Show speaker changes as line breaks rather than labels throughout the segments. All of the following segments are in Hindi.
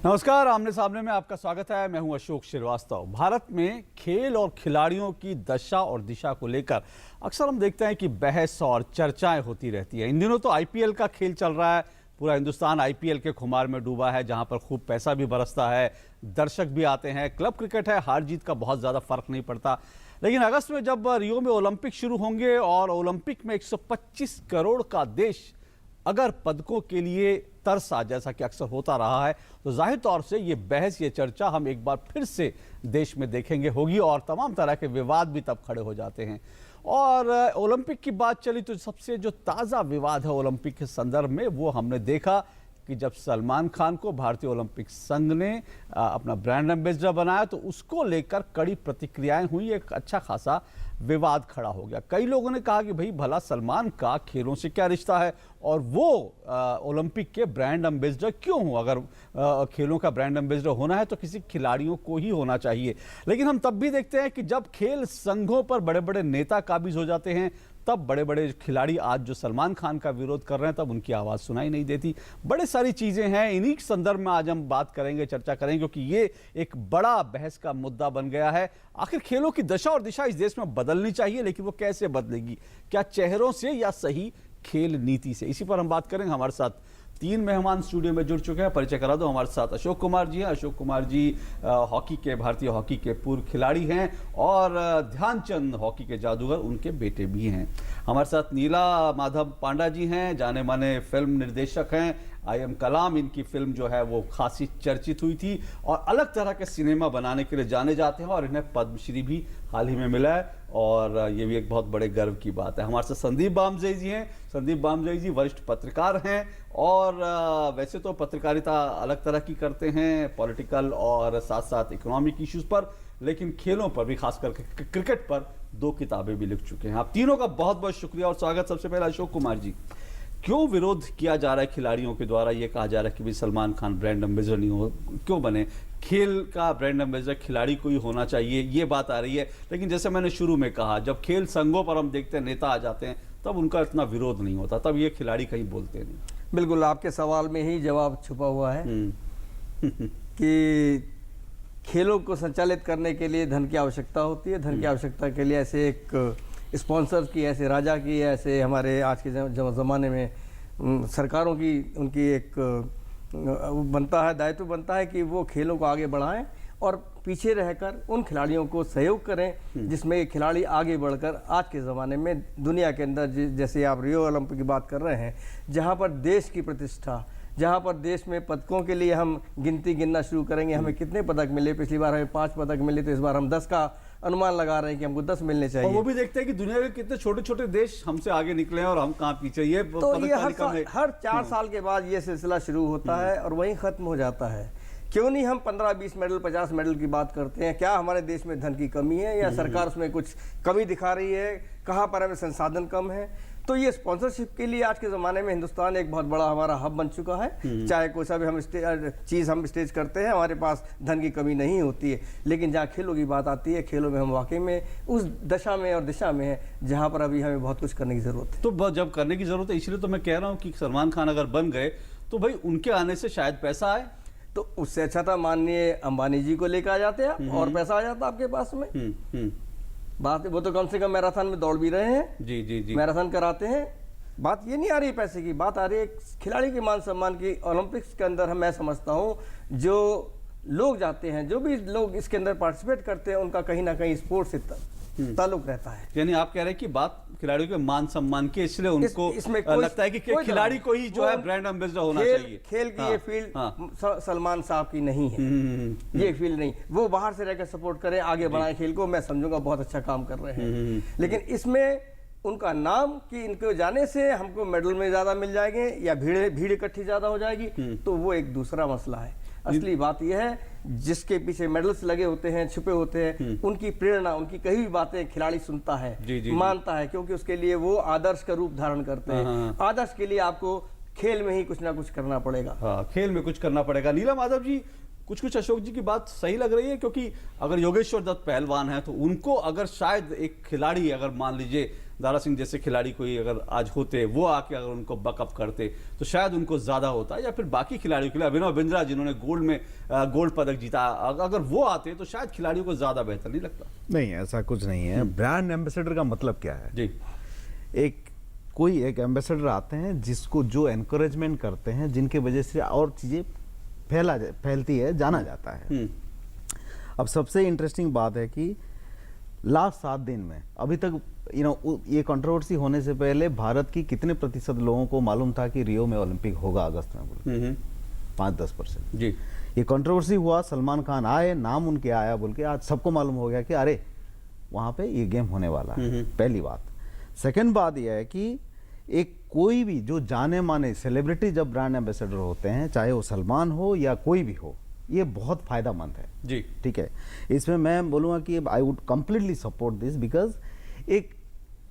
नमस्कार, आमने सामने में आपका स्वागत है। मैं हूं अशोक श्रीवास्तव। भारत में खेल और खिलाड़ियों की दशा और दिशा को लेकर अक्सर हम देखते हैं कि बहस और चर्चाएं होती रहती हैं। इन दिनों तो आईपीएल का खेल चल रहा है, पूरा हिंदुस्तान आईपीएल के खुमार में डूबा है, जहां पर खूब पैसा भी बरसता है, दर्शक भी आते हैं। क्लब क्रिकेट है, हार जीत का बहुत ज़्यादा फर्क नहीं पड़ता। लेकिन अगस्त में जब रियो में ओलंपिक शुरू होंगे और ओलंपिक में 125 करोड़ का देश अगर पदकों के लिए तरसा, जैसा कि अक्सर होता रहा है, तो जाहिर तौर से ये बहस, ये चर्चा हम एक बार फिर से देश में देखेंगे होगी और तमाम तरह के विवाद भी तब खड़े हो जाते हैं। और ओलंपिक की बात चली तो सबसे जो ताज़ा विवाद है ओलंपिक के संदर्भ में, वो हमने देखा कि जब सलमान खान को भारतीय ओलंपिक संघ ने अपना ब्रांड एम्बेसडर बनाया तो उसको लेकर कड़ी प्रतिक्रियाएं हुई, एक अच्छा खासा विवाद खड़ा हो गया। कई लोगों ने कहा कि भाई भला सलमान का खेलों से क्या रिश्ता है और वो ओलंपिक के ब्रांड एम्बेसडर क्यों हो? अगर खेलों का ब्रांड एम्बेसडर होना है तो किसी खिलाड़ियों को ही होना चाहिए। लेकिन हम तब भी देखते हैं कि जब खेल संघों पर बड़े बड़े नेता काबिज हो जाते हैं, तब बड़े बड़े खिलाड़ी आज जो सलमान खान का विरोध कर रहे हैं, तब उनकी आवाज़ सुनाई नहीं देती। बड़े सारी चीज़ें हैं, इन्हीं संदर्भ में आज हम बात करेंगे, चर्चा करेंगे, क्योंकि ये एक बड़ा बहस का मुद्दा बन गया है। आखिर खेलों की दशा और दिशा इस देश में बदलनी चाहिए, लेकिन वो कैसे बदलेगी? क्या चेहरों से या सही खेल नीति से? इसी पर हम बात करेंगे। हमारे साथ तीन मेहमान स्टूडियो में जुड़ चुके हैं, परिचय करा दो। हमारे साथ अशोक कुमार जी हैं। अशोक कुमार जी हॉकी के, भारतीय हॉकी के पूर्व खिलाड़ी हैं और ध्यानचंद हॉकी के जादूगर, उनके बेटे भी हैं। हमारे साथ नीला माधव पांडा जी हैं, जाने माने फिल्म निर्देशक हैं। आई एम कलाम इनकी फिल्म जो है वो खासी चर्चित हुई थी और अलग तरह के सिनेमा बनाने के लिए जाने जाते हैं और इन्हें पद्मश्री भी हाल ही में मिला है और ये भी एक बहुत बड़े गर्व की बात है। हमारे साथ संदीप बामजई जी हैं। संदीप बामजई जी वरिष्ठ पत्रकार हैं और वैसे तो पत्रकारिता अलग तरह की करते हैं, पॉलिटिकल और साथ साथ इकोनॉमिक इश्यूज पर, लेकिन खेलों पर भी, खास करके क्रिकेट पर 2 किताबें भी लिख चुके हैं। आप तीनों का बहुत बहुत शुक्रिया और स्वागत। सबसे पहले अशोक कुमार जी, क्यों विरोध किया जा रहा है खिलाड़ियों के द्वारा? ये कहा जा रहा है कि भाई सलमान खान ब्रांड एम्बेसडर नहीं हो, क्यों बने? खेल का ब्रांड एम्बेसडर खिलाड़ी को ही होना चाहिए, ये बात आ रही है। लेकिन जैसे मैंने शुरू में कहा, जब खेल संघों पर हम देखते हैं नेता आ जाते हैं, तब उनका इतना विरोध नहीं होता, तब ये खिलाड़ी कहीं बोलते नहीं।
बिल्कुल, आपके सवाल में ही जवाब छुपा हुआ है कि खेलों को संचालित करने के लिए धन की आवश्यकता होती है। धन की आवश्यकता के लिए ऐसे एक स्पॉन्सर की, ऐसे राजा की, ऐसे हमारे आज के ज़माने में सरकारों की, उनकी एक बनता है, दायित्व बनता है कि वो खेलों को आगे बढ़ाएं और पीछे रहकर उन खिलाड़ियों को सहयोग करें जिसमें खिलाड़ी आगे बढ़कर आज के ज़माने में दुनिया के अंदर, जैसे आप रियो ओलंपिक की बात कर रहे हैं, जहाँ पर देश की प्रतिष्ठा, जहाँ पर देश में पदकों के लिए हम गिनना शुरू करेंगे, हमें कितने पदक मिले, पिछली बार हमें 5 पदक मिले, तो इस बार हम 10 का अनुमान लगा रहे हैं कि हमको 10 मिलने चाहिए।
और वो भी देखते हैं कि दुनिया के कितने छोटे छोटे देश हमसे आगे निकले हैं और हम कहाँ पीछे। ये
तो ये हर 4 साल के बाद ये सिलसिला शुरू होता है और वहीं खत्म हो जाता है। क्यों नहीं हम 15-20 मेडल, 50 मेडल की बात करते हैं? क्या हमारे देश में धन की कमी है या सरकार उसमें कुछ कमी दिखा रही है? कहाँ पर हमें संसाधन कम है? तो ये स्पॉन्सरशिप के लिए आज के ज़माने में हिंदुस्तान एक बहुत बड़ा हमारा हब बन चुका है। चाहे कोई सा भी हम चीज़ हम स्टेज करते हैं, हमारे पास धन की कमी नहीं होती है। लेकिन जहाँ खेलों की बात आती है, खेलों में हम वाकई में उस दशा में और दिशा में है जहाँ पर अभी हमें बहुत कुछ करने की ज़रूरत है।
तो जब करने की ज़रूरत है, इसलिए तो मैं कह रहा हूँ कि सलमान खान अगर बन गए तो भाई उनके आने से शायद पैसा आए।
तो उससे अच्छा था माननीय अंबानी जी को लेकर आ जाते हैं और पैसा आ जाता आपके पास में। बात वो तो कम से कम मैराथन में दौड़ भी रहे हैं,
जी जी जी,
मैराथन कराते हैं। बात ये नहीं आ रही पैसे की, बात आ रही है खिलाड़ी के मान सम्मान की। ओलंपिक्स के अंदर मैं समझता हूँ जो लोग जाते हैं, जो भी लोग इसके अंदर पार्टिसिपेट करते हैं, उनका कहीं ना कहीं स्पोर्ट्स से ताल्लुक रहता है।
यानी आप कह रहे हैं कि बात खिलाड़ियों के मान सम्मान की, इसलिए उनको इसमें लगता है कि खिलाड़ी को ही जो है ब्रांड एम्बेसडर होना चाहिए।
खेल की ये फील्ड सलमान साहब की नहीं है, ये फील्ड नहीं। वो बाहर से रहकर सपोर्ट करें, आगे बढ़ाएं खेल को, मैं समझूंगा बहुत अच्छा काम कर रहे हैं। लेकिन इसमें उनका नाम कि इनको जाने से हमको मेडल में ज्यादा मिल जाएंगे या भीड़ इकट्ठी ज्यादा हो जाएगी, तो वो एक दूसरा मसला है। असली बात यह है जिसके पीछे मेडल्स लगे होते हैं, छुपे होते हैं, उनकी प्रेरणा, उनकी कही हुई बातें खिलाड़ी सुनता है, मानता है, क्योंकि उसके लिए वो आदर्श का रूप धारण करते हैं। आदर्श के लिए आपको खेल में ही कुछ ना कुछ करना पड़ेगा।
हाँ, खेल में कुछ करना पड़ेगा। नीला माधव जी, कुछ अशोक जी की बात सही लग रही है, क्योंकि अगर योगेश्वर दत्त पहलवान है तो उनको अगर शायद एक खिलाड़ी अगर मान लीजिए दारा सिंह जैसे खिलाड़ी कोई अगर आज होते, वो आके अगर उनको बकअप करते तो शायद उनको ज्यादा होता, या फिर बाकी खिलाड़ियों के लिए अभिनव बिंद्रा जिन्होंने गोल्ड पदक जीता, अगर वो आते तो शायद खिलाड़ियों को ज्यादा बेहतर नहीं लगता।
नहीं, ऐसा कुछ नहीं है। ब्रांड एम्बेसडर का मतलब क्या है
जी,
कोई एक एम्बेसडर आते हैं जिसको जो एनकरेजमेंट करते हैं, जिनके वजह से और चीजें फैलती है, जाना जाता है। अब सबसे इंटरेस्टिंग बात है कि लास्ट 7 दिन में अभी तक ये कंट्रोवर्सी होने से पहले भारत की कितने प्रतिशत लोगों को मालूम था कि रियो में ओलंपिक होगा अगस्त में, बोल 5-10%।
जी,
ये कंट्रोवर्सी हुआ, सलमान खान आए, नाम उनके आया बोल के, आज सबको मालूम हो गया कि अरे वहां पे ये गेम होने वाला है। पहली बात। सेकंड बात यह है कि एक कोई भी जो जाने माने सेलिब्रिटी जब ब्रांड एम्बेसडर होते हैं, चाहे वो सलमान हो या कोई भी हो, ये बहुत फायदेमंद है।
जी,
ठीक है। इसमें मैं बोलूँगा कि I would completely support this, because एक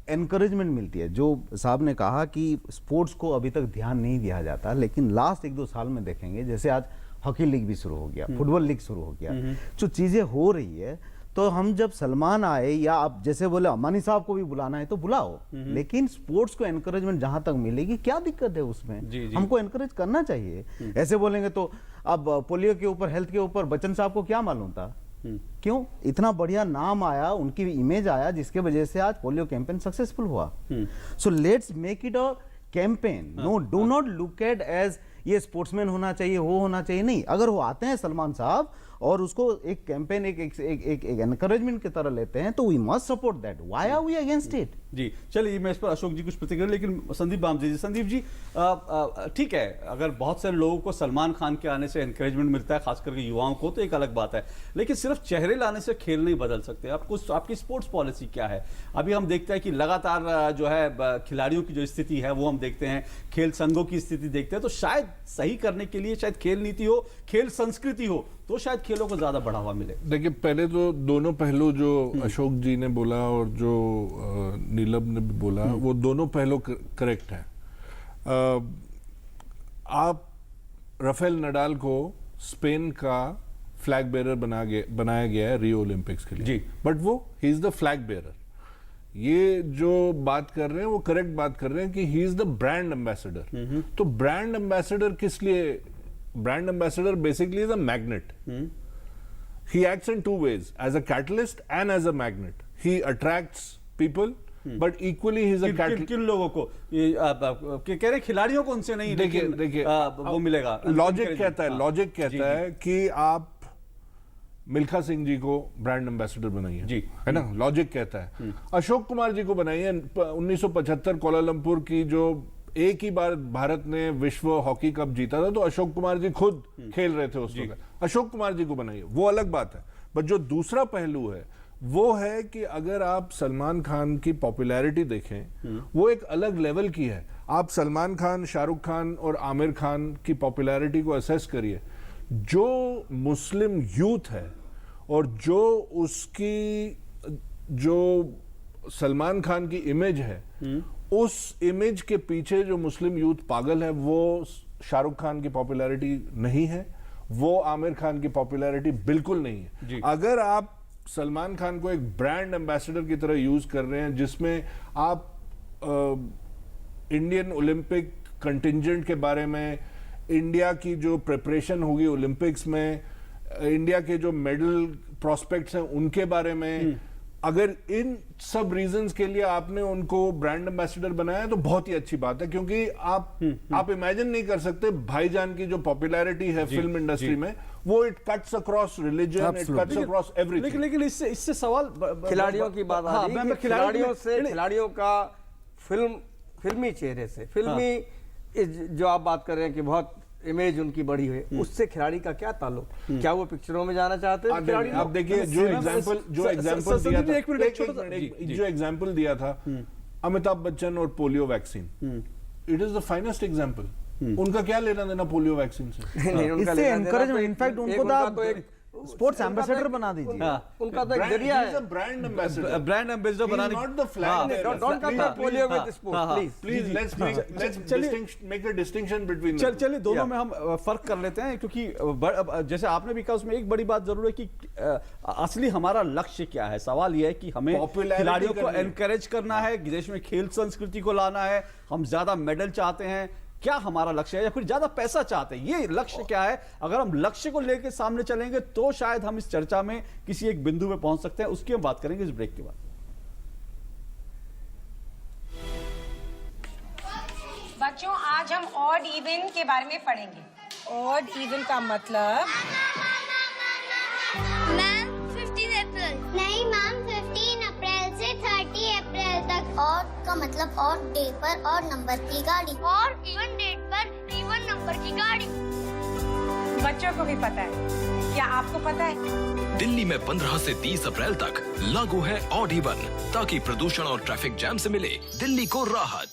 एनकरेजमेंट मिलती है। जो साहब ने कहा कि स्पोर्ट्स को अभी तक ध्यान नहीं दिया जाता, लेकिन लास्ट 1-2 साल में देखेंगे, जैसे आज हॉकी लीग भी शुरू हो गया, फुटबॉल लीग शुरू हो गया, जो चीज़ें हो रही है, तो हम जब सलमान आए या आप जैसे बोले अमानी साहब को भी बुलाना है तो बुलाओ, लेकिन स्पोर्ट्स को एनकरेजमेंट जहां तक मिलेगी, क्या दिक्कत है उसमें?
जी, जी।
हमको एनकरेज करना चाहिए। ऐसे बोलेंगे तो अब पोलियो के ऊपर, हेल्थ के ऊपर बच्चन साहब को क्या मालूम था? क्यों? इतना बढ़िया नाम आया, उनकी इमेज आया, जिसके वजह से आज पोलियो कैंपेन सक्सेसफुल हुआ। So let's make it a campaign. No, do not look at as ये स्पोर्ट्समैन होना चाहिए, वो होना चाहिए। नहीं, अगर वो आते हैं सलमान साहब और उसको एक कैंपेन, एक एनकरेजमेंट की तरह लेते हैं, तो we must support that. Why are we against it?
जी, चलिए मैं इस पर अशोक जी कुछ प्रतिक्रिया, लेकिन संदीप बामजी जी, संदीप जी ठीक है, अगर बहुत सारे लोगों को सलमान खान के आने से एनकरेजमेंट मिलता है, खास करके युवाओं को, तो एक अलग बात है, लेकिन सिर्फ चेहरे लाने से खेल नहीं बदल सकते। आपकी स्पोर्ट्स पॉलिसी क्या है? अभी हम देखते हैं कि लगातार जो है खिलाड़ियों की जो स्थिति है वो हम देखते हैं, खेल संघों की स्थिति देखते हैं, तो शायद सही करने के लिए शायद खेल नीति हो, खेल संस्कृति हो, तो शायद खेलों को ज्यादा बढ़ावा मिले।
देखिए, पहले तो दोनों पहलू जो अशोक जी ने बोला और जो नीलम ने भी बोला, वो दोनों पहलू करेक्ट है। आप राफेल नडाल को स्पेन का फ्लैग बेरर बनाया गया है रियो ओलंपिक्स के लिए
जी,
बट वो ही इज द फ्लैग बेरर। ये जो बात कर रहे हैं वो करेक्ट बात कर रहे हैं कि ही इज द ब्रांड एम्बेसडर। तो ब्रांड एम्बेसडर किस लिए? Brand ambassador basically is a magnet. He acts in two ways, as a catalyst and as a magnet. He attracts people, but equally he is a catalyst.
किन लोगों को? ये कह रहे खिलाड़ियों को उनसे नहीं,
देखिए
वो मिलेगा।
लॉजिक कहता है कि आप मिल्खा सिंह जी को ब्रांड एम्बेसडर बनाइए,
जी,
है ना? लॉजिक कहता है। अशोक कुमार जी को बनाइए। 1975 कोलालंपुर की जो एक ही बार भारत ने विश्व हॉकी कप जीता था, तो अशोक कुमार जी खुद खेल रहे थे उस वक्त। अशोक कुमार जी को बनाइए, वो अलग बात है। बट जो दूसरा पहलू है वो है कि अगर आप सलमान खान की पॉपुलैरिटी देखें, वो एक अलग लेवल की है। आप सलमान खान, शाहरुख खान और आमिर खान की पॉपुलैरिटी को असेस करिए। जो मुस्लिम यूथ है और जो उसकी जो सलमान खान की इमेज है, उस इमेज के पीछे जो मुस्लिम यूथ पागल है, वो शाहरुख खान की पॉपुलैरिटी नहीं है, वो आमिर खान की पॉपुलैरिटी बिल्कुल नहीं है। अगर आप सलमान खान को एक ब्रांड एम्बेसडर की तरह यूज कर रहे हैं, जिसमें आप इंडियन ओलंपिक कंटिंजेंट के बारे में, इंडिया की जो प्रिपरेशन होगी ओलंपिक्स में, इंडिया के जो मेडल प्रोस्पेक्ट्स हैं उनके बारे में, अगर इन सब रीजंस के लिए आपने उनको ब्रांड एम्बेसडर बनाया तो बहुत ही अच्छी बात है। क्योंकि आप इमेजिन नहीं कर सकते भाईजान की जो पॉपुलैरिटी है फिल्म इंडस्ट्री में, वो it cuts across religion, it cuts across everything.
लेकिन इससे सवाल
खिलाड़ियों की बात आ रही है, खिलाड़ियों का फिल्मी चेहरे से, फिल्मी जो आप बात कर रहे हैं कि बहुत इमेज उनकी बड़ी है, उससे खिलाड़ी का क्या ताल्लुक? क्या वो पिक्चरों में जाना चाहते हैं खिलाड़ी?
आप देखिए, जो एग्जांपल दिया था अमिताभ बच्चन और polio vaccine, it is the finest example. उनका क्या लेना देना पोलियो वैक्सीन से?
इससे एनकरेजमेंट, इनफैक्ट उनको
तो एक
स्पोर्ट्स एम्बेसडर बना दीजिए।
उनका तो एक जरिया है,
ब्रांड एम्बेसडर,
ब्रांड एम्बेसडर बनाने
not the flag.
Don't compare polio with sports please.
Please let's make a distinction between.
चलिए दोनों में हम फर्क कर लेते हैं, क्योंकि जैसे आपने भी कहा उसमें एक बड़ी बात जरूर है कि असली हमारा लक्ष्य क्या है। सवाल यह है कि हमें
Popularity
खिलाड़ियों को
करनी है।
एनकरेज करना है, देश में खेल संस्कृति को लाना है, हम ज्यादा मेडल चाहते हैं, क्या हमारा लक्ष्य है, या फिर ज्यादा पैसा चाहते हैं, ये लक्ष्य क्या है। अगर हम लक्ष्य को लेकर सामने चलेंगे तो शायद हम इस चर्चा में किसी एक बिंदु पे पहुंच सकते हैं। उसकी हम बात करेंगे इस ब्रेक के बाद।
बच्चों, आज हम ऑड इवन के बारे में पढ़ेंगे। ऑड इवन का मतलब
मैम 15 अप्रैल। नहीं मैम, 15 अप्रैल से 30 अप्रैल तक। और का मतलब और डे पर और नंबर की गाड़ी, और इवन डेट पर इवन नंबर की गाड़ी।
बच्चों को भी पता है, क्या आपको पता है?
दिल्ली में 15 से 30 अप्रैल तक लागू है ऑड इवन, ताकि प्रदूषण और ट्रैफिक जैम से मिले दिल्ली को राहत।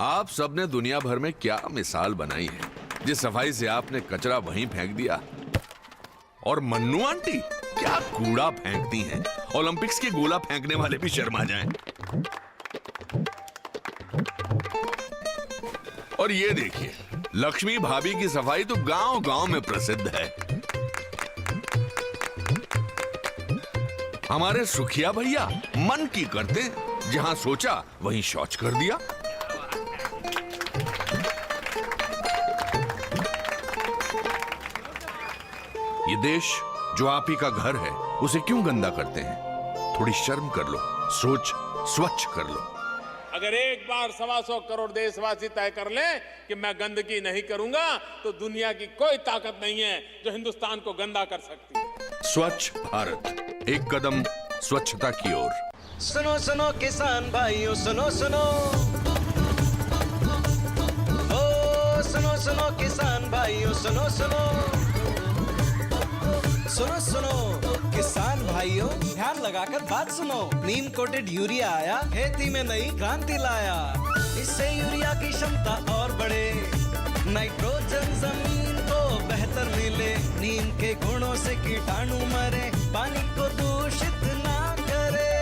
आप सबने दुनिया भर में क्या मिसाल बनाई है, जिस सफाई से आपने कचरा वहीं फेंक दिया। और मन्नू आंटी क्या कूड़ा फेंकती हैं, ओलंपिक्स के गोला फेंकने वाले भी शर्मा जाएं। और ये देखिए, लक्ष्मी भाभी की सफाई तो गांव गांव में प्रसिद्ध है। हमारे सुखिया भैया मन की करते, जहां सोचा वहीं शौच कर दिया। ये देश जो आप ही का घर है, उसे क्यों गंदा करते हैं? थोड़ी शर्म कर लो, सोच स्वच्छ कर लो।
अगर एक बार 125 करोड़ देशवासी तय कर लें कि मैं गंदगी नहीं करूंगा, तो दुनिया की कोई ताकत नहीं है जो हिंदुस्तान को गंदा कर सकती है।
स्वच्छ भारत, एक कदम स्वच्छता की ओर।
सुनो सुनो किसान भाइयों, सुनो सुनो, ओ सुनो सुनो किसान भाइयों, सुनो सुनो, सुनो सुनो किसान भाइयों, ध्यान लगाकर बात सुनो। नीम कोटेड यूरिया आया, खेती में नई क्रांति लाया। इससे यूरिया की क्षमता और बढ़े, नाइट्रोजन जमीन को बेहतर मिले, नीम के गुणों से कीटाणु मरे, पानी को दूषित ना करे।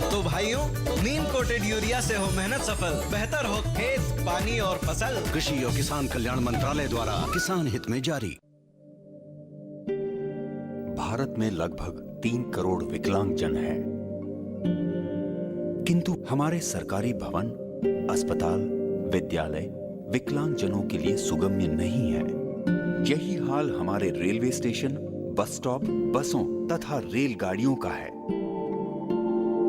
तो भाइयों, नीम कोटेड यूरिया से हो मेहनत सफल, बेहतर हो खेत, पानी और फसल।
कृषि और किसान कल्याण मंत्रालय द्वारा किसान हित में जारी।
भारत में लगभग 3 करोड़ विकलांग जन हैं, किंतु हमारे सरकारी भवन, अस्पताल, विद्यालय विकलांग जनों के लिए सुगम्य नहीं है। यही हाल हमारे रेलवे स्टेशन, बस स्टॉप, बसों तथा रेलगाड़ियों का है।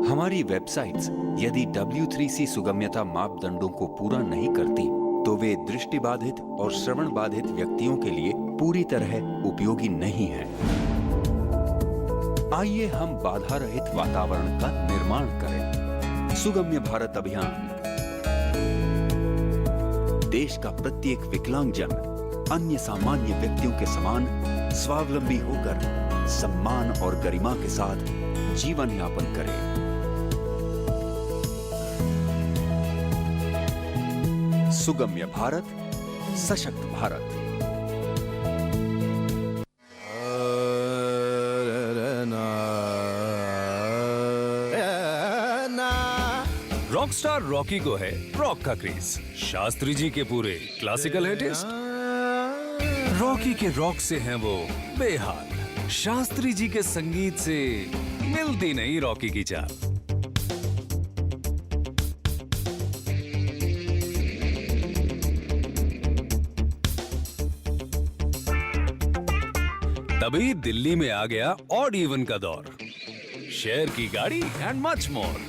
हमारी वेबसाइट्स यदि W3C सुगम्यता मापदंडों को पूरा नहीं करती, तो वे दृष्टिबाधित और श्रवण बाधित व्यक्तियों के लिए पूरी तरह उपयोगी नहीं है। आइए हम बाधा रहित वातावरण का निर्माण करें। सुगम्य भारत अभियान। देश का प्रत्येक विकलांग जन अन्य सामान्य व्यक्तियों के समान स्वावलंबी होकर सम्मान और गरिमा के साथ जीवन यापन करे। सुगम्य भारत, सशक्त भारत।
रॉकस्टार रॉकी को है रॉक का क्रेज, शास्त्री जी के पूरे क्लासिकल है टेस्ट, रॉकी के रॉक से हैं वो बेहाल, शास्त्री जी के संगीत से मिलती नहीं रॉकी की चाल। तभी दिल्ली में आ गया ऑड इवन का दौर, शेयर की गाड़ी and much more.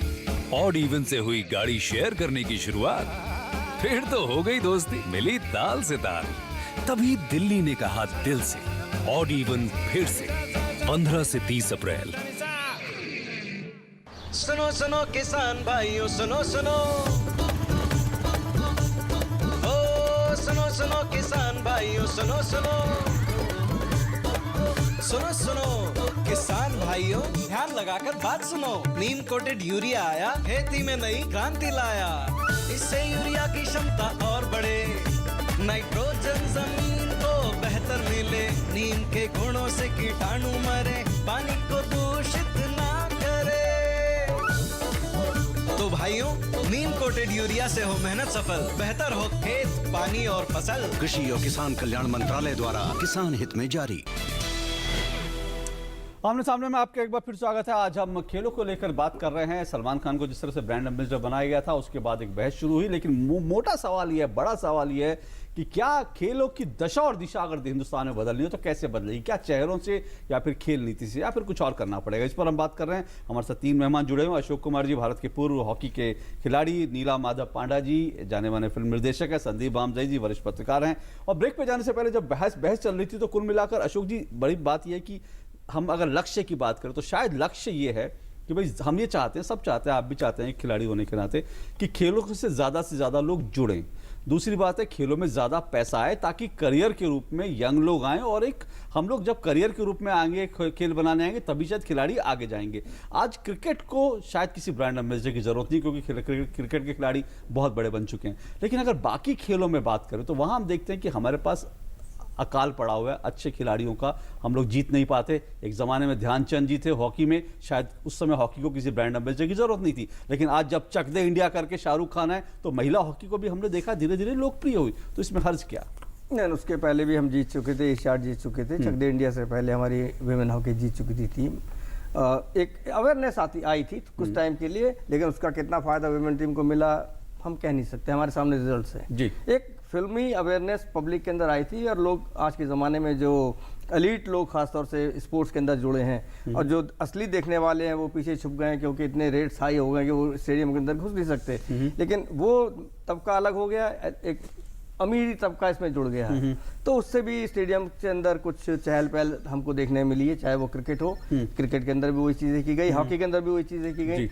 Odd even से हुई गाड़ी शेयर करने की शुरुआत, फिर तो हो गई दोस्ती, मिली ताल से ताल। तभी दिल्ली ने कहा दिल से, ऑड इवन फिर से 15 से 30 अप्रैल।
सुनो सुनो किसान भाइयों, सुनो सुनो, ओ सुनो सुनो किसान भाइयों, सुनो सुनो, सुनो सुनो किसान भाइयों, ध्यान लगाकर बात सुनो। नीम कोटेड यूरिया आया, खेती में नई क्रांति लाया। इससे यूरिया की क्षमता और बढ़े, नाइट्रोजन जमीन को बेहतर मिले, नीम के गुणों से कीटाणु मरे, पानी को दूषित ना करे। तो भाइयों, नीम कोटेड यूरिया से हो मेहनत सफल, बेहतर हो खेत, पानी और फसल।
कृषि और किसान कल्याण मंत्रालय द्वारा किसान हित में जारी।
आमने सामने में आपका एक बार फिर स्वागत है। आज हम खेलों को लेकर बात कर रहे हैं। सलमान खान को जिस तरह से ब्रांड एम्बेसडर बनाया गया था, उसके बाद एक बहस शुरू हुई, लेकिन मोटा सवाल ये है, बड़ा सवाल ये है कि क्या खेलों की दशा और दिशा अगर हिंदुस्तान में बदलनी हो तो कैसे बदलेगी? क्या चेहरों से, या फिर खेल नीति से, या फिर कुछ और करना पड़ेगा? इस पर हम बात कर रहे हैं। हमारे साथ 3 मेहमान जुड़े हुए हैं। अशोक कुमार जी, भारत के पूर्व हॉकी के खिलाड़ी, नीला माधव पांडा जी, जाने माने फिल्म निर्देशक है, संदीप बामजई जी, वरिष्ठ पत्रकार हैं। और ब्रेक पे जाने से पहले जब बहस चल रही थी, तो कुल मिलाकर अशोक जी, बड़ी बात यह है कि हम अगर लक्ष्य की बात करें तो शायद लक्ष्य ये है कि भाई हम ये चाहते हैं, सब चाहते हैं, आप भी चाहते हैं खिलाड़ी होने के नाते, कि खेलों से ज़्यादा लोग जुड़ें। दूसरी बात है, खेलों में ज़्यादा पैसा आए ताकि करियर के रूप में यंग लोग आएँ, और एक हम लोग जब करियर के रूप में आएंगे, खेल बनाने आएंगे, तभी शायद खिलाड़ी आगे जाएंगे। आज क्रिकेट को शायद किसी ब्रांड एम्बेसडर की जरूरत नहीं, क्योंकि क्रिकेट के खिलाड़ी बहुत बड़े बन चुके हैं। लेकिन अगर बाकी खेलों में बात करें तो वहाँ हम देखते हैं कि हमारे पास अकाल पड़ा हुआ है अच्छे खिलाड़ियों का, हम लोग जीत नहीं पाते। एक ज़माने में ध्यानचंद जी थे हॉकी में, शायद उस समय हॉकी को किसी ब्रांड एम्बेसडर की जरूरत नहीं थी, लेकिन आज जब चक दे इंडिया करके शाहरुख खान है, तो महिला हॉकी को भी हमने देखा धीरे धीरे लोकप्रिय हुई। तो इसमें हर्ज क्या?
नहीं, उसके पहले भी हम जीत चुके थे, एशियाड जीत चुके थे। चक दे इंडिया से पहले हमारी विमेन हॉकी जीत चुकी थी टीम। एक अवेयरनेस आई थी कुछ टाइम के लिए, लेकिन उसका कितना फ़ायदा विमेन टीम को मिला हम कह नहीं सकते। हमारे सामने रिजल्ट्स हैं जी। एक फिल्मी अवेयरनेस पब्लिक के अंदर आई थी, और लोग आज के ज़माने में जो एलीट लोग खासतौर से स्पोर्ट्स के अंदर जुड़े हैं, और जो असली देखने वाले हैं वो पीछे छुप गए हैं, क्योंकि इतने रेट्स हाई हो गए कि वो स्टेडियम के अंदर घुस नहीं सकते। लेकिन वो तबका अलग हो गया, एक अमीरी तबका इसमें जुड़ गया है, तो उससे भी स्टेडियम के अंदर कुछ चहल पहल हमको देखने मिली है। चाहे वो क्रिकेट हो, क्रिकेट के अंदर भी वही चीज़ें की गई, हॉकी के अंदर भी वही चीज़ें की गई।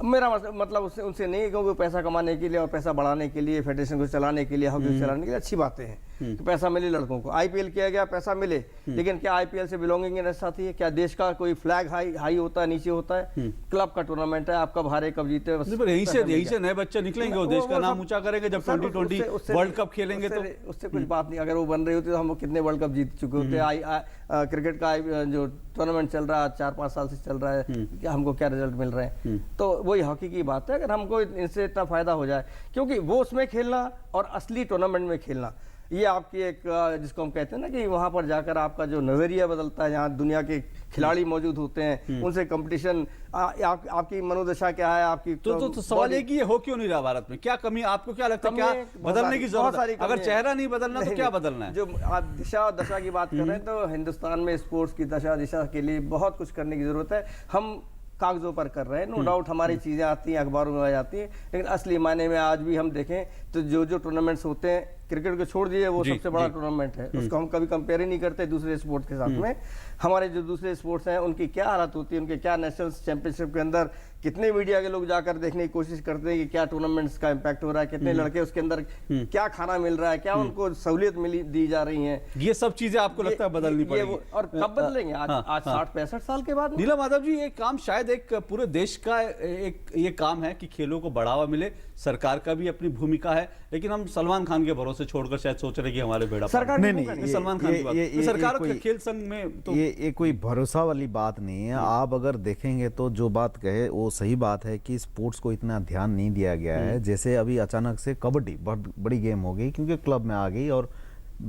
मेरा मतलब उससे उनसे नहीं है, क्योंकि पैसा कमाने के लिए और पैसा बढ़ाने के लिए, फेडरेशन को चलाने के लिए, हॉकी को चलाने के लिए अच्छी बातें हैं कि पैसा मिले लड़कों को। आईपीएल किया गया, पैसा मिले, लेकिन क्या आईपीएल से बिलोंगिंगनेस आती है? क्या देश का कोई फ्लैग हाई होता है, नीचे होता है? क्लब का टूर्नामेंट है, आप कब हारे कब जीते,
यही से नए बच्चे निकलेंगे, वो देश का नाम ऊंचा करेंगे जब 2020 वर्ल्ड कप खेलेंगे। तो
उससे कुछ बात नहीं, अगर वो बन रही होती तो हम कितने वर्ल्ड कप जीत चुके होते। क्रिकेट का जो टूर्नामेंट चल रहा है 4-5 साल से चल रहा है, हमको क्या रिजल्ट मिल रहे हैं? तो वही हॉकी की बात है, अगर हमको इनसे इतना फायदा हो जाए, क्योंकि वो उसमें खेलना और असली टूर्नामेंट में खेलना, ये आपकी एक जिसको हम कहते हैं ना कि वहां पर जाकर आपका जो नजरिया बदलता है, जहाँ दुनिया के खिलाड़ी मौजूद होते हैं, उनसे कंपटीशन, आपकी मनोदशा क्या है आपकी।
तो सवाल ये कि ये हो क्यों नहीं रहा भारत में? क्या कमी, आपको क्या लगता है, क्या बदलने की जरूरत है? अगर चेहरा नहीं बदलना तो क्या बदलना है?
जो आप दिशा और दशा की बात कर रहे हैं, तो हिंदुस्तान में स्पोर्ट्स की दशा दिशा के लिए बहुत कुछ करने की जरूरत है। हम कागजों पर कर रहे हैं, नो डाउट हमारी चीज़ें आती हैं, अखबारों में आ जाती हैं, लेकिन असली मायने में आज भी हम देखें तो जो टूर्नामेंट्स होते हैं, क्रिकेट को छोड़ दिए, वो सबसे बड़ा टूर्नामेंट है, उसको हम कभी कंपेयर ही नहीं करते दूसरे स्पोर्ट्स के साथ में। हमारे जो दूसरे स्पोर्ट्स हैं उनकी क्या हालत होती है, उनके क्या नेशनल चैंपियनशिप के अंदर कितने मीडिया के लोग जाकर देखने की कोशिश करते हैं कि क्या टूर्नामेंट्स का इम्पैक्ट हो रहा है, कितने लड़के उसके अंदर क्या खाना मिल रहा है, क्या उनको सहूलियत दी जा रही है।
ये सब चीजें आपको लगता है बदलनी पड़ेगी,
और कब बदलेंगे? आज 60-65 साल के बाद।
नीला माधव जी, ये काम शायद एक पूरे देश का ये काम है कि खेलों को बढ़ावा मिले, सरकार का भी अपनी भूमिका है, लेकिन हम सलमान खान के भरोसे छोड़कर शायद सोच रहे कि हमारे बेड़ा
सरकार नहीं,
सलमान खान की बात, सरकार के खेल संघ में तो
ये कोई भरोसा वाली बात नहीं है। आप अगर देखेंगे तो जो बात कहे वो सही बात है कि स्पोर्ट्स को इतना ध्यान नहीं दिया गया है। जैसे अभी अचानक से कबड्डी बहुत बड़ी गेम हो गई, क्योंकि क्लब में आ गई और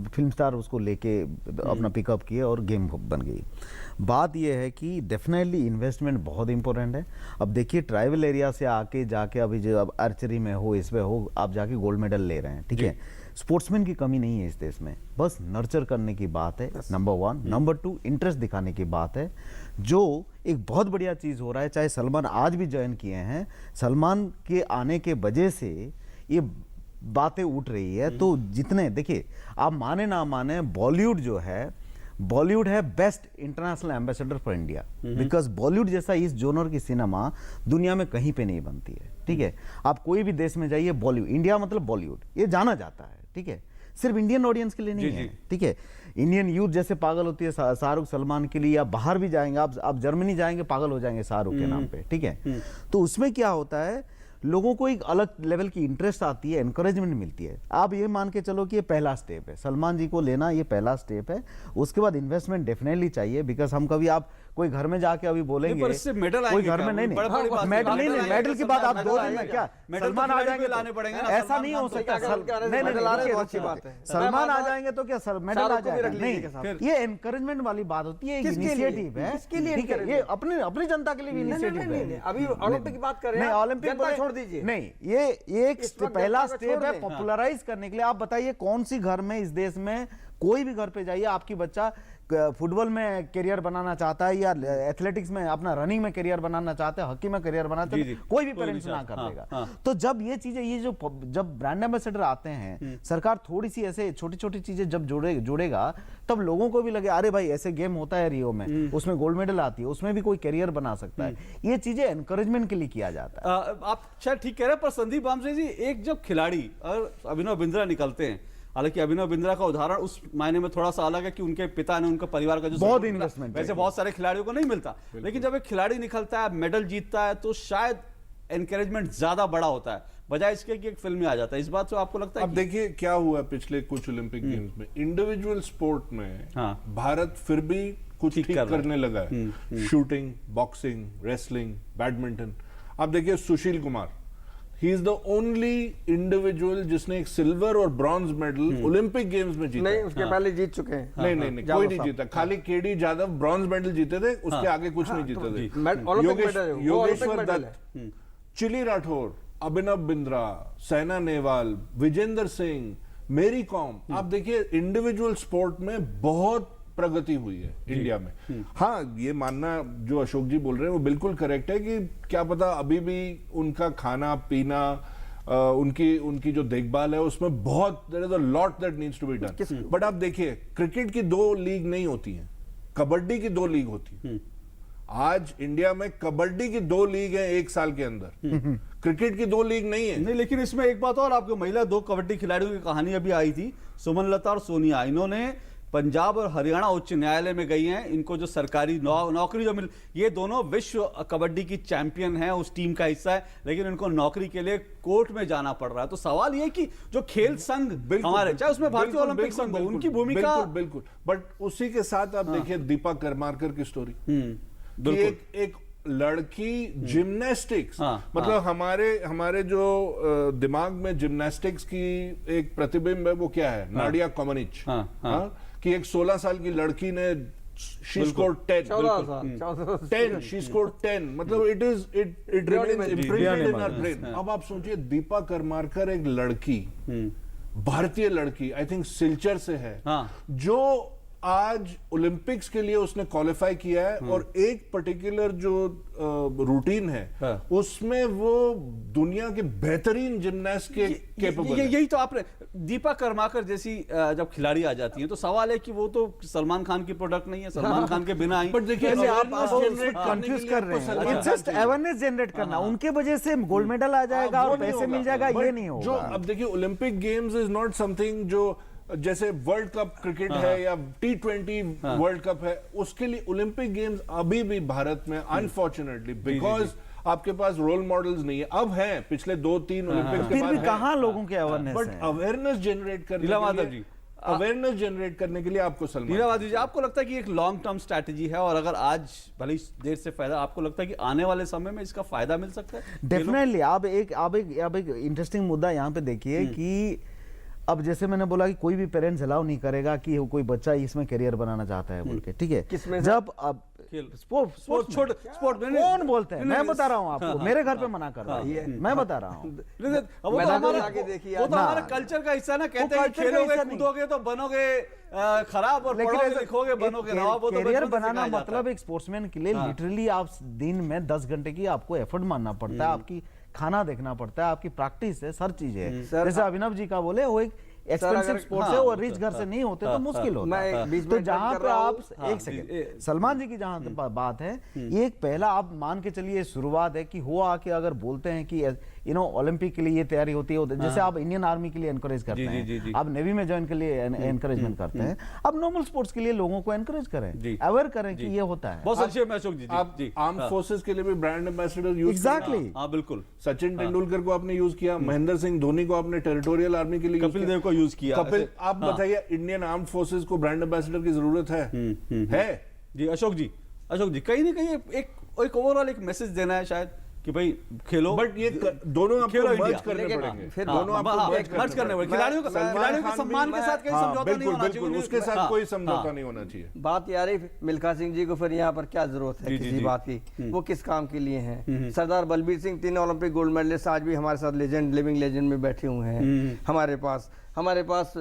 फिल्म स्टार उसको लेके अपना पिकअप किए और गेम बन गई। बात यह है कि डेफिनेटली इन्वेस्टमेंट बहुत इंपॉर्टेंट है। अब देखिए, ट्राइबल एरिया से आके जाके अभी जो अब आर्चरी में हो, इसमें हो, आप जाके गोल्ड मेडल ले रहे हैं, ठीक है। स्पोर्ट्समैन की कमी नहीं है इस देश में, बस नर्चर करने की बात है, नंबर 1। नंबर 2, इंटरेस्ट दिखाने की बात है, जो एक बहुत बढ़िया चीज़ हो रहा है। चाहे सलमान आज भी ज्वाइन किए हैं, सलमान के आने के वजह से ये बातें उठ रही है। तो जितने देखिए, आप माने ना माने, बॉलीवुड जो है, बॉलीवुड है best international ambassador for India, because Bollywood जैसा इस जोनर की सिनेमा दुनिया में कहीं पे नहीं बनती है, ठीक है। आप कोई भी देश में जाइए, बॉलीवुड, इंडिया मतलब बॉलीवुड, ये जाना जाता है, ठीक है। सिर्फ इंडियन ऑडियंस के लिए नहीं है, ठीक है। इंडियन यूथ जैसे पागल होती है शाहरुख सलमान के लिए, या बाहर भी जाएंगे आप जर्मनी जाएंगे पागल हो जाएंगे शाहरुख के नाम पे, ठीक है। तो उसमें क्या होता है, लोगों को एक अलग लेवल की इंटरेस्ट आती है, एनकरेजमेंट मिलती है। आप ये मान के चलो कि ये पहला स्टेप है, सलमान जी को लेना ये पहला स्टेप है। उसके बाद इन्वेस्टमेंट डेफिनेटली चाहिए, बिकॉज हम कभी आप कोई घर में जाके अभी बोलेंगे
पर इससे मेडल
कोई
आएंगे
घर
क्या?
में नहीं
मेडल
नहीं मेडल की बात आप 2 दिन में क्या सलमान आ जाएंगे
लाने पड़ेंगे ना,
ऐसा नहीं हो सकता। सलमान आ जाएंगे तो क्या मेडल आ जाएगा? नहीं, ये एनकरेजमेंट वाली बात होती है, इनिशिएटिव है। ठीक है, ये अपनी जनता के लिए भी इनिशिएटिव है।
अभी ओलंपिक की बात कर रहे हैं,
नहीं ओलंपिक
छोड़ दीजिए।
नहीं, ये एक पहला स्टेप है पॉपुलराइज करने के लिए। आप बताइए कौन सी घर में इस देश में, कोई भी घर पे जाइए, आपकी बच्चा फुटबॉल में करियर बनाना चाहता है या एथलेटिक्स में अपना रनिंग में करियर बनाना चाहता है, हॉकी में करियर बनाना चाहता है, कोई भी पेरेंट्स ना कर देगा। तो जब ये चीजें, ये जो जब ब्रांड एम्बेसडर आते हैं, सरकार थोड़ी सी ऐसे छोटी छोटी चीजें जब जोड़ेगा, तब लोगों को भी लगे अरे भाई ऐसे गेम होता है रियो में, उसमें गोल्ड मेडल आती है, उसमें भी कोई करियर बना सकता है। ये चीजें एनकरेजमेंट के लिए किया जाता है।
आप शायद ठीक कह रहे हैं, पर संदीप बामसे जी, एक जब खिलाड़ी और अभिनव बिंद्रा निकलते हैं, हालांकि अभिनव बिंद्रा का उदाहरण उस मायने में थोड़ा सा अलग है कि उनके पिता ने उनका परिवार का जो
बहुत इन्वेस्टमेंट,
वैसे बहुत सारे खिलाड़ियों को नहीं मिलता, लेकिन जब एक खिलाड़ी निकलता है, मेडल जीतता है, तो शायद एनकरेजमेंट ज्यादा बड़ा होता है, बजाय इसके कि एक फिल्म में आ जाता है। इस बात से आपको लगता है?
अब देखिए क्या हुआ पिछले कुछ ओलंपिक गेम्स में, इंडिविजुअल स्पोर्ट में भारत फिर भी कुछ ठीक करने लगा है। Shooting, boxing, wrestling, badminton. आप देखिए Sushil Kumar, he is the only individual जिसने एक सिल्वर और ब्रॉन्ज मेडल ओलंपिक गेम्स में जीता।
नहीं, उसके पहले जीत चुके हैं।
नहीं, कोई नहीं जीता, खाली केडी जाधव ब्रॉन्ज मेडल जीते थे, उसके आगे कुछ नहीं जीते थे। योगेश्वर दत्त, चिली राठौर, अभिनव बिंद्रा, साइना नेहवाल, विजेंदर सिंह, मेरी कॉम। आप देखिए इंडिविजुअल स्पोर्ट में बहुत प्रगति हुई है इंडिया में। हाँ, ये मानना जो अशोक जी बोल रहे हैं वो बिल्कुल करेक्ट है कि क्या पता अभी भी उनका खाना पीना, उनकी जो देखभाल है उसमें बहुत there is a lot that needs to be done. But आप देखिए क्रिकेट की 2 लीग नहीं होती हैं, कबड्डी की 2 लीग होती है। आज इंडिया में कबड्डी की 2 लीग है एक साल के अंदर, क्रिकेट की 2 लीग नहीं है।
नहीं, लेकिन इसमें एक बात और, आपको महिला 2 कबड्डी खिलाड़ियों की कहानी अभी आई थी, सुमनलता और सोनिया। इन्होंने पंजाब और हरियाणा उच्च न्यायालय में गई हैं, इनको जो सरकारी नौकरी जो मिल, ये दोनों विश्व कबड्डी की चैंपियन हैं, उस टीम का हिस्सा है, लेकिन इनको नौकरी के लिए कोर्ट में जाना पड़ रहा है। तो सवाल ये कि जो खेल संघ हमारे, चाहे उसमें भारतीय ओलंपिक संघ हो, उनकी भूमिका
बिल्कुल। बट उसी के साथ आप देखिए दीपा करमारकर की स्टोरी, एक लड़की जिम्नास्टिक्स, मतलब हमारे जो दिमाग में जिम्नास्टिक्स की एक प्रतिबिंब है वो क्या है, नाडिया कोमानिच, कि एक 16 साल की लड़की ने she scored 10, she scored 10, मतलब it remains imprinted in our brain। अब आप सोचिए दीपा करमारकर एक लड़की, भारतीय लड़की, आई थिंक सिलचर से है, जो आज ओलंपिक्स के लिए उसने क्वालिफाई किया है, और एक पर्टिकुलर जो रूटीन है उसमें वो दुनिया के बेहतरीन जिम्नास्ट के केपेबल है।
यही तो आपने, दीपा कर्माकर जैसी जब खिलाड़ी आ जाती है तो सवाल है कि वो तो सलमान खान की प्रोडक्ट नहीं है, सलमान खान के बिना ही।
बट देखिए आप कंफ्यूज कर रहे हैं, इट्स जस्ट अवेयरनेस जनरेट करना, उनके वजह से गोल्ड मेडल आ जाएगा और पैसे मिल जाएगा, ये नहीं होगा।
जो अब देखिए Olympic games is not something जो जैसे वर्ल्ड कप क्रिकेट है या T20 वर्ल्ड कप है, उसके लिए ओलंपिक गेम्स अभी भी भारत में अनफॉर्चुनेटली बिकॉज आपके पास रोल मॉडल्स नहीं है। अब हैं पिछले 2-3 ओलंपिक्स के बाद,
फिर भी कहां लोगों के अवेयरनेस है।
बट अवेयरनेस जनरेट करने के लिए आपको सलमान,
लीलावती जी, आपको लगता है कि एक लॉन्ग टर्म स्ट्रैटेजी है, और अगर आज भले देर से फायदा, आपको लगता है कि आने वाले समय में इसका फायदा मिल सकता है?
डेफिनेटली। आप एक इंटरेस्टिंग मुद्दा यहाँ पे देखिए कि अब जैसे मैंने बोला कि कोई भी पेरेंट्स अलाउ नहीं करेगा कि कोई बच्चा इसमें करियर बनाना चाहता है बोल के, ठीक है। जब अब स्पोर्ट कौन बोलते हैं, मैं बता रहा हूँ आपको, मेरे घर पे मना कर रहा है, मैं बता रहा हूँ।
वो तो हमारे कल्चर का हिस्सा ना, कहते हैं खेलोगे कूदोगे तो बनोगे खराब, और पढ़ोगे लिखोगे बनोगे नवाब।
करियर बनाना मतलब एक स्पोर्ट्समैन के लिए लिटरली आप दिन में 10 घंटे की आपको एफर्ट मानना पड़ता है, आपकी खाना देखना पड़ता है, आपकी प्रैक्टिस है, हर चीज है। जैसे अभिनव जी का बोले, वो एक एक्सपेंसिव स्पोर्ट्स है, और रिच घर से नहीं होते तो मुश्किल होता है। तो जहां पे आप एक सेकंड, सलमान जी की जहां बात है, एक पहला आप मान के चलिए शुरुआत है कि हुआ कि अगर बोलते हैं कि ओलंपिक के लिए ये तैयारी होती है, जैसे आप इंडियन आर्मी के लिए एनकरेज करते हैं, आप नेवी में ज्वाइन के लिए एनकरेजमेंट करते हैं, अब नॉर्मल स्पोर्ट्स के लिए लोगों को एनकरेज करें, अवेयर करें कि ये होता है।
बहुत संक्षेप में अशोक जी।
आप आर्म फोर्सेस के लिए भी ब्रांड एम्बेसडर यूज
एग्जैक्टली,
हाँ बिल्कुल।
सचिन तेंदुलकर को आपने यूज किया, महेंद्र सिंह धोनी को आपने टेरिटोरियल आर्मी के लिए,
कपिल देव को यूज किया।
कपिल, आप बताइए इंडियन आर्म फोर्सेस को ब्रांड एम्बेसडर की जरूरत है?
जी अशोक जी, कहीं ना कहीं एक ओवरऑल एक मैसेज देना है शायद कि भाई खेलो,
बट ये दोनों आपको मर्ज करने
लेकिन
पड़ेंगे,
फिर
दोनों आपको
मर्ज करने पड़ेंगे। खिलाड़ियों के सम्मान के साथ कहीं समझौता नहीं होना चाहिए,
उसके साथ कोई समझौता नहीं होना चाहिए।
बात यार मिल्खा सिंह जी को फिर यहाँ पर क्या जरूरत है किसी बात की, वो किस काम के लिए हैं? Sardar Balbir Singh 3 Olympic gold medallist आज भी हमारे साथ लेजेंड, लिविंग लेजेंड में बैठे हुए हैं। हमारे पास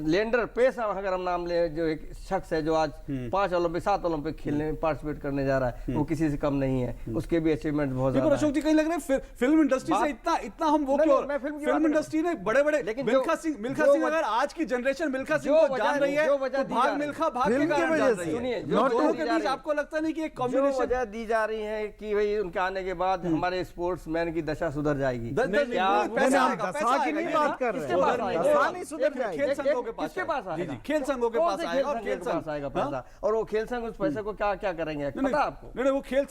लेंडर पेस अगर हम नाम ले, जो एक शख्स है जो आज 5 ओलंपिक 7 ओलंपिक खेलने पार्टिसिपेट करने जा रहा है, वो किसी से कम नहीं है, उसके भी अचीवमेंट बहुत ज्यादा है।
अशोक जी कहीं लग रहा है फिल्म इंडस्ट्री से इतना हम वो क्यों, फिल्म इंडस्ट्री ने बड़े मिल्खा सिंह अगर आज की जनरेशन मिल्खा सिंह को जान रही है तो भाग मिल्खा भाग के कारण जान रही है। दोनों के बीच आपको लगता नहीं कि एक कॉम्बिनेशन
वजह दी जा रही है कि भाई उनके आने के बाद हमारे स्पोर्ट्समैन की दशा सुधर जाएगी?
खेल संघों के पास आएगा, खेल संघों के पास आएगा और खेल संघ
आएगा पैसा, और वो खेल संघ उस पैसे को क्या क्या करेंगे पता आपको?
नहीं वो खेल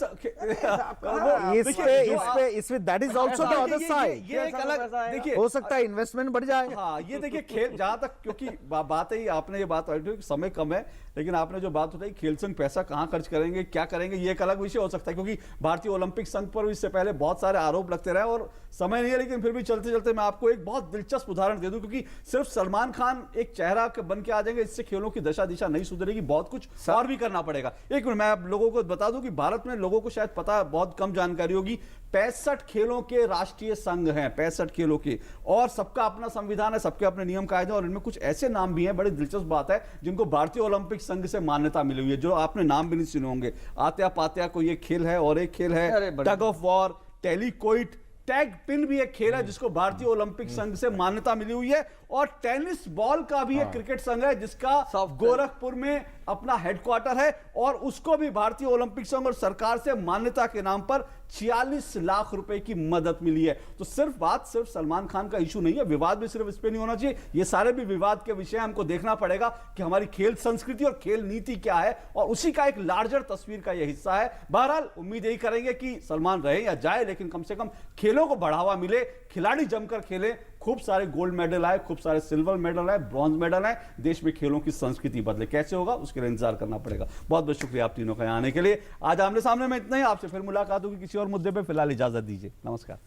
इसमें that is also the other side,
ये एक अलग, देखिए
हो सकता है इन्वेस्टमेंट बढ़ जाए।
हाँ ये देखिए खेल, जहां तक क्योंकि बात है, आपने ये बात समय कम है, लेकिन आपने जो बात उठाई खेल संघ पैसा कहां खर्च करेंगे, क्या करेंगे, ये एक अलग विषय हो सकता है, क्योंकि भारतीय ओलंपिक संघ पर भी इससे पहले बहुत सारे आरोप लगते रहे और समय नहीं है, लेकिन फिर भी चलते चलते मैं आपको एक बहुत दिलचस्प उदाहरण दे दूं, क्योंकि सिर्फ सलमान खान एक चेहरा बन के आ जाएंगे, इससे खेलों की दशा दिशा नहीं सुधरेगी, बहुत कुछ और भी करना पड़ेगा। एक मिनट मैं आप लोगों को बता दूं कि भारत में लोगों को शायद पता बहुत कम जानकारी होगी, 65 खेलों के राष्ट्रीय संघ हैं, 65 खेलों के, और सबका अपना संविधान है, सबके अपने नियम कायदे, और इनमें कुछ ऐसे नाम भी हैं, बड़ी दिलचस्प बात है, जिनको भारतीय ओलंपिक संघ से मान्यता मिली हुई है, जो आपने नाम भी नहीं सुने होंगे। आत्या पात्या को ये खेल है, और एक खेल है टग ऑफ वॉर, टेलीकोइट, टैग पिन भी एक खेल है जिसको भारतीय ओलंपिक संघ से मान्यता मिली हुई है, और टेनिस बॉल का भी एक क्रिकेट संघ है जिसका गोरखपुर में अपना हेडक्वार्टर है, और उसको भी भारतीय ओलंपिक संघ और सरकार से मान्यता के नाम पर 46 लाख रुपए की मदद मिली है। तो सिर्फ सलमान खान का इशू नहीं है, विवाद भी सिर्फ इस पे नहीं होना चाहिए, ये सारे भी विवाद के विषय हमको देखना पड़ेगा कि हमारी खेल संस्कृति और खेल नीति क्या है, और उसी का एक लार्जर तस्वीर का यह हिस्सा है। बहरहाल उम्मीद यही करेंगे कि सलमान रहे या जाए, लेकिन कम से कम खेलों को बढ़ावा मिले, खिलाड़ी जमकर खेले, खूब सारे गोल्ड मेडल आए, खूब सारे सिल्वर मेडल आए, ब्रॉन्ज मेडल आए, देश में खेलों की संस्कृति बदले। कैसे होगा उसके लिए इंतजार करना पड़ेगा। बहुत बहुत शुक्रिया आप तीनों का यहाँ आने के लिए। आज आमने सामने में इतना ही, आपसे फिर मुलाकात होगी किसी और मुद्दे पे, फिलहाल इजाजत दीजिए, नमस्कार।